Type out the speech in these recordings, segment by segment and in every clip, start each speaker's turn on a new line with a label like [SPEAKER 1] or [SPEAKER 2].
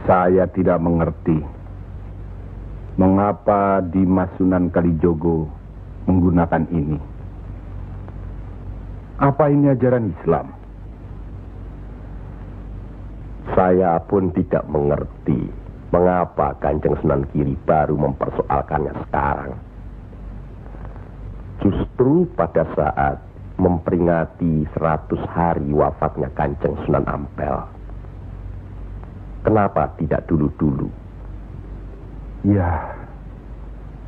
[SPEAKER 1] Saya tidak mengerti mengapa Dimas Sunan Kalijogo menggunakan ini. Apa ini ajaran Islam?
[SPEAKER 2] Saya pun tidak mengerti mengapa Kanjeng Sunan Giri baru mempersoalkannya sekarang. Justru pada saat memperingati 100 hari wafatnya Kanjeng Sunan Ampel. Kenapa tidak dulu-dulu?
[SPEAKER 1] Ya,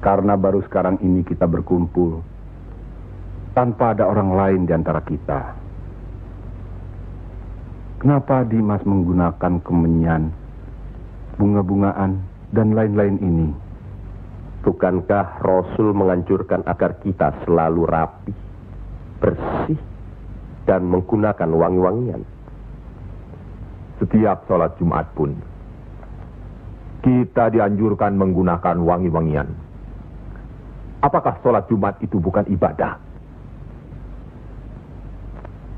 [SPEAKER 1] karena baru sekarang ini kita berkumpul tanpa ada orang lain di antara kita. Kenapa Dimas menggunakan kemenyan, bunga-bungaan, dan lain-lain ini?
[SPEAKER 2] Bukankah Rasul menganjurkan agar kita selalu rapi, bersih, dan menggunakan wangi-wangian?
[SPEAKER 3] Setiap sholat Jumat pun kita dianjurkan menggunakan wangi-wangian. Apakah sholat Jumat itu bukan ibadah?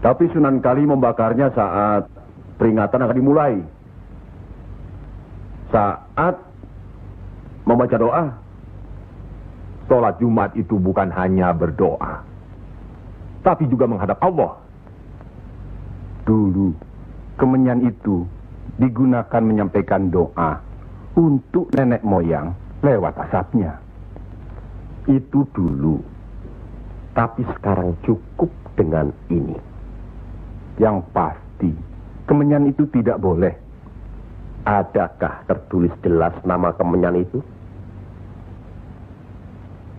[SPEAKER 1] Tapi Sunan Kali membakarnya saat peringatan akan dimulai. Saat membaca doa.
[SPEAKER 3] Sholat Jumat itu bukan hanya berdoa, tapi juga menghadap Allah.
[SPEAKER 1] Dulu, kemenyan itu digunakan menyampaikan doa untuk nenek moyang lewat asapnya.
[SPEAKER 2] Itu dulu. Tapi sekarang cukup dengan ini.
[SPEAKER 1] Yang pasti, kemenyan itu tidak boleh.
[SPEAKER 2] Adakah tertulis jelas nama kemenyan itu?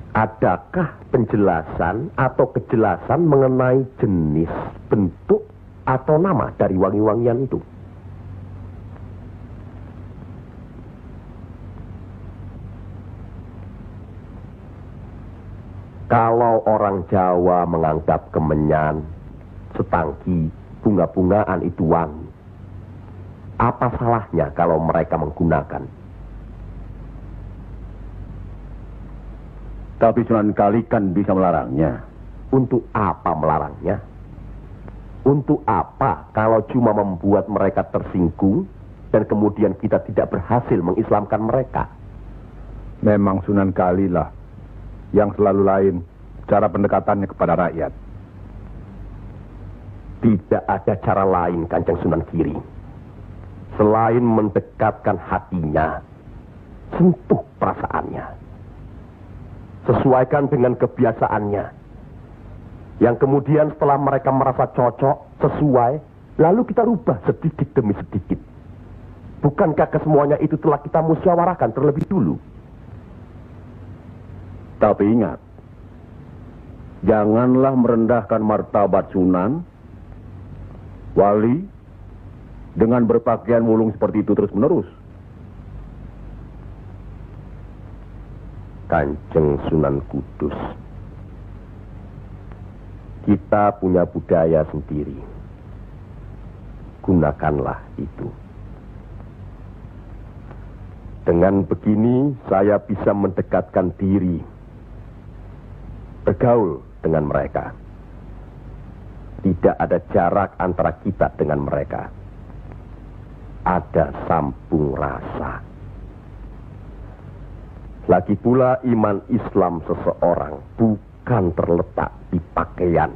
[SPEAKER 2] Adakah penjelasan atau kejelasan mengenai jenis, bentuk, atau nama dari wangi-wangian itu? Kalau orang Jawa menganggap kemenyan, setangki, bunga-bungaan itu wangi, apa salahnya kalau mereka menggunakan?
[SPEAKER 1] Tapi Sunan Kali kan bisa melarangnya.
[SPEAKER 2] Untuk apa melarangnya? Untuk apa kalau cuma membuat mereka tersinggung dan kemudian kita tidak berhasil mengislamkan mereka?
[SPEAKER 1] Memang Sunan Kali lah yang selalu lain cara pendekatannya kepada rakyat.
[SPEAKER 2] Tidak ada cara lain, Kanjeng Sunan Giri, selain mendekatkan hatinya, sentuh perasaannya, sesuaikan dengan kebiasaannya, yang kemudian setelah mereka merasa cocok, sesuai, lalu kita rubah sedikit demi sedikit. Bukankah kesemuanya itu telah kita musyawarahkan terlebih dulu?
[SPEAKER 1] Tapi ingat, janganlah merendahkan martabat Sunan, wali, dengan berpakaian mulung seperti itu terus-menerus.
[SPEAKER 2] Kanjeng Sunan Kudus, kita punya budaya sendiri. Gunakanlah itu. Dengan begini saya bisa mendekatkan diri, bergaul dengan mereka. Tidak ada jarak antara kita dengan mereka. Ada sambung rasa. Lagi pula iman Islam seseorang bukan terletak di pakaian,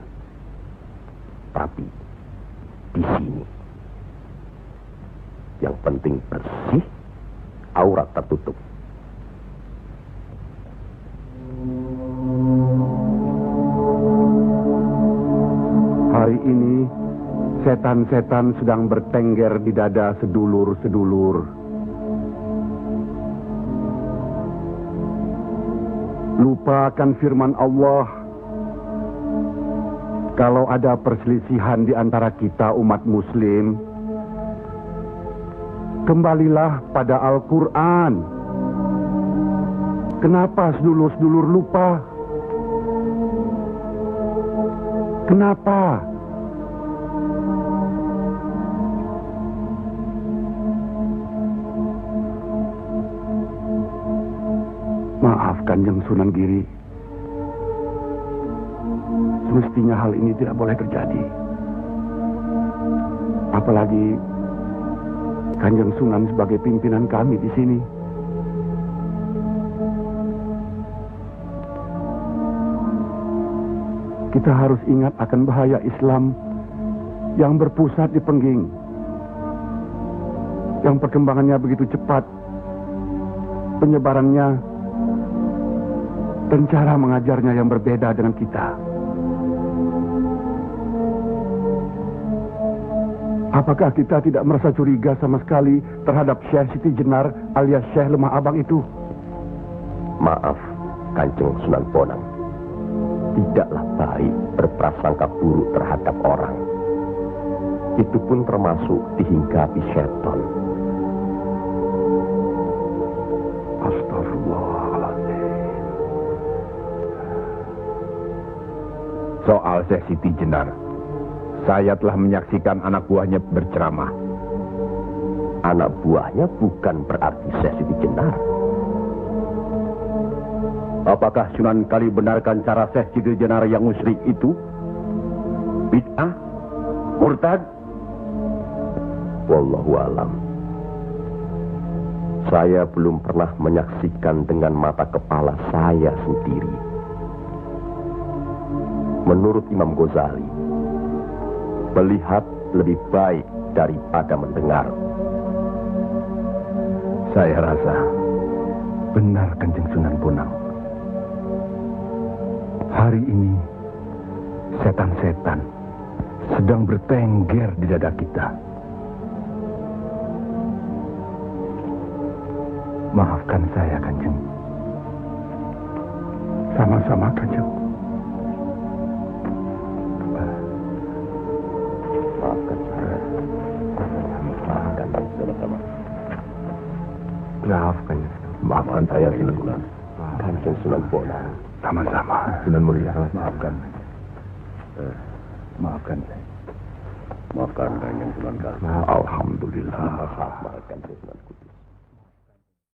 [SPEAKER 2] tapi di sini. Yang penting bersih, aurat tertutup.
[SPEAKER 1] Hari ini, setan-setan sedang bertengger di dada sedulur-sedulur. Lupakan firman Allah. Kalau ada perselisihan di antara kita umat muslim, kembalilah pada Al-Quran. Kenapa sedulur-sedulur lupa? Kenapa? Maaf Kanjeng Sunan Giri. Semestinya hal ini tidak boleh terjadi. Apalagi Kanjeng Sunan sebagai pimpinan kami di sini. Kita harus ingat akan bahaya Islam yang berpusat di Pengging, yang perkembangannya begitu cepat, penyebarannya dan cara mengajarnya yang berbeda dengan kita. Apakah kita tidak merasa curiga sama sekali terhadap Syekh Siti Jenar alias Syekh Lemah Abang itu?
[SPEAKER 2] Maaf, Kanjeng Sunan Bonang. Tidaklah baik berprasangka buruk terhadap orang. Itu pun termasuk dihinggapi setan.
[SPEAKER 1] Astagfirullahaladzim. Soal Syekh Siti Jenar, saya telah menyaksikan anak buahnya berceramah.
[SPEAKER 2] Anak buahnya bukan berarti Syekh Siti Jenar.
[SPEAKER 4] Apakah Sunan Kali benarkan cara Syekh Siti Jenar yang musyrik itu? Bid'ah? Murtad?
[SPEAKER 2] Wallahu alam. Saya belum pernah menyaksikan dengan mata kepala saya sendiri. Menurut Imam Ghazali, melihat lebih baik daripada mendengar.
[SPEAKER 1] Saya rasa benar Kanjeng Sunan Bonang. Hari ini setan-setan sedang bertengger di dada kita. Maafkan saya, Kanjeng. Sama-sama, Kanjeng.
[SPEAKER 2] Maafkan saya. Maafkan sama-sama.
[SPEAKER 1] Maafkan.
[SPEAKER 2] Maafkan saya, Sunan. Kanjeng Sunan Bonang.
[SPEAKER 1] Sama-sama.
[SPEAKER 3] Sunan Muria.
[SPEAKER 1] Maafkan. Maafkan saya.
[SPEAKER 4] Maafkan Kanjeng Sunan Kali.
[SPEAKER 3] Alhamdulillah.
[SPEAKER 2] Maafkan Kanjeng Sunan Kudus.